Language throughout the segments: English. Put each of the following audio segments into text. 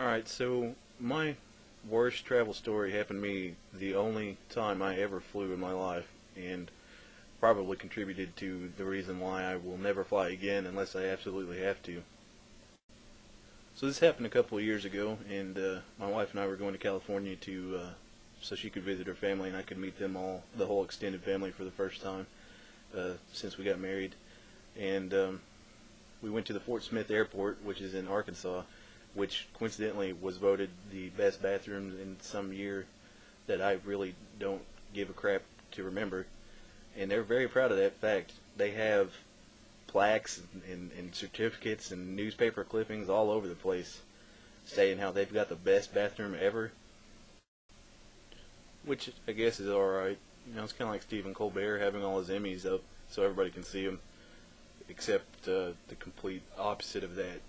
Alright, so my worst travel story happened to me the only time I ever flew in my life, and probably contributed to the reason why I will never fly again unless I absolutely have to. So this happened a couple of years ago, and my wife and I were going to California so she could visit her family and I could meet them all, the whole extended family, for the first time since we got married. And we went to the Fort Smith Airport, which is in Arkansas, which coincidentally was voted the best bathrooms in some year that I really don't give a crap to remember. And they're very proud of that fact. They have plaques and certificates and newspaper clippings all over the place saying how they've got the best bathroom ever, which I guess is alright. You know, it's kind of like Stephen Colbert having all his Emmys up so everybody can see them, except the complete opposite of that.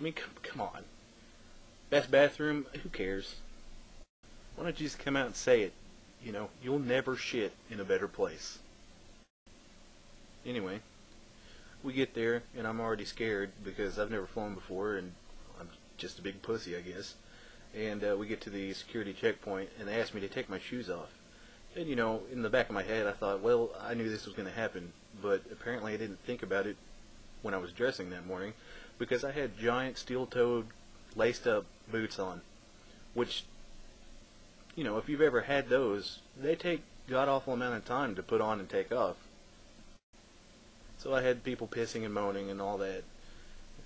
I mean, come on. Best bathroom? Who cares? Why don't you just come out and say it? You know, you'll never shit in a better place. Anyway, we get there, and I'm already scared because I've never flown before, and I'm just a big pussy, I guess. And we get to the security checkpoint, and they asked me to take my shoes off. And, you know, in the back of my head, I thought, well, I knew this was going to happen, but apparently I didn't think about it when I was dressing that morning, because I had giant steel-toed, laced-up boots on, which, you know, if you've ever had those, they take god-awful amount of time to put on and take off. So I had people pissing and moaning and all that.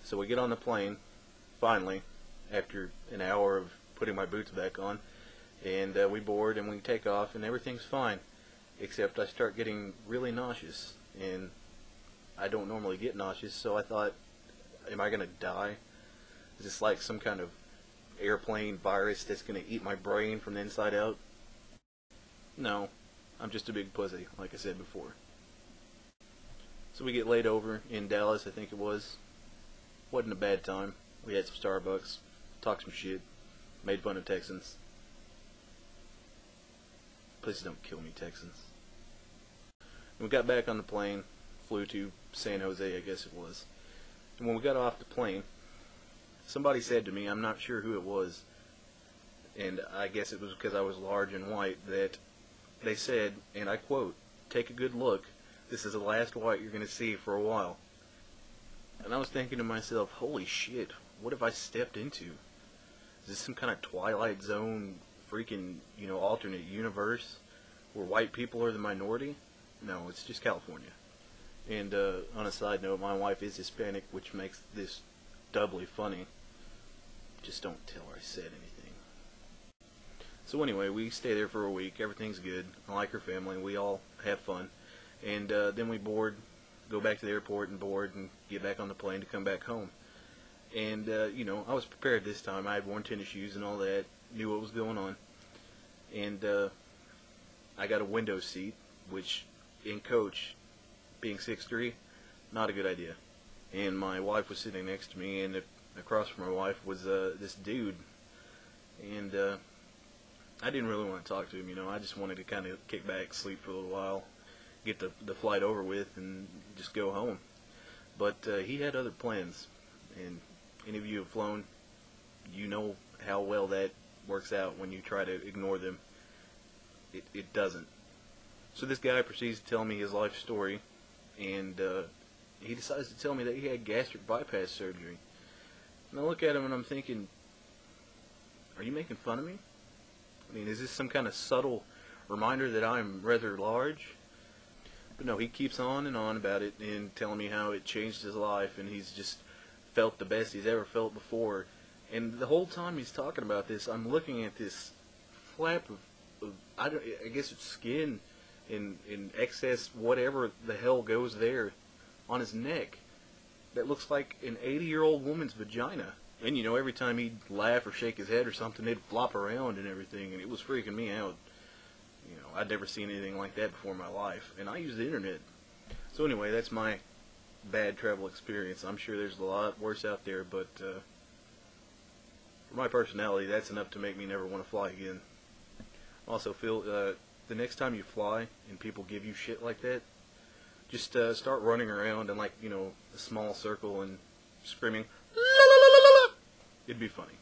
So we get on the plane, finally, after an hour of putting my boots back on, and we board and we take off, and everything's fine, except I start getting really nauseous, and I don't normally get nauseous, so I thought, am I going to die? Is this like some kind of airplane virus that's going to eat my brain from the inside out? No, I'm just a big pussy, like I said before. So we get laid over in Dallas, I think it was. Wasn't a bad time. We had some Starbucks, talked some shit, made fun of Texans. Please don't kill me, Texans. And we got back on the plane, flew to San Jose, I guess it was. And when we got off the plane, somebody said to me, I'm not sure who it was, and I guess it was because I was large and white, that they said, and I quote, "Take a good look. This is the last white you're going to see for a while." And I was thinking to myself, holy shit, what have I stepped into? Is this some kind of Twilight Zone freaking, you know, alternate universe where white people are the minority? No, it's just California. And on a side note, my wife is Hispanic, which makes this doubly funny. Just don't tell her I said anything. So anyway, we stay there for a week. Everything's good. I like her family. We all have fun. And then we board, go back to the airport and board and get back on the plane to come back home. And, you know, I was prepared this time. I had worn tennis shoes and all that, knew what was going on. And I got a window seat, which in coach, being 6'3", not a good idea. And my wife was sitting next to me, and across from my wife was this dude. And I didn't really want to talk to him, you know. I just wanted to kind of kick back, sleep for a little while, get the flight over with, and just go home. But he had other plans, and any of you who have flown, you know how well that works out when you try to ignore them. It doesn't. So this guy proceeds to tell me his life story, and he decides to tell me that he had gastric bypass surgery. And I look at him and I'm thinking, are you making fun of me? I mean, is this some kind of subtle reminder that I'm rather large? But no, he keeps on and on about it and telling me how it changed his life, and he's just felt the best he's ever felt before. And the whole time he's talking about this, I'm looking at this flap of I guess it's skin in excess, whatever the hell goes there, on his neck. That looks like an 80-year-old woman's vagina. And, you know, every time he'd laugh or shake his head or something, it'd flop around and everything, and it was freaking me out. You know, I'd never seen anything like that before in my life, and I use the internet. So anyway, that's my bad travel experience. I'm sure there's a lot worse out there, but for my personality, that's enough to make me never want to fly again. Also, Phil, the next time you fly and people give you shit like that, just start running around in, like, you know, a small circle and screaming, "La la la la la." It'd be funny.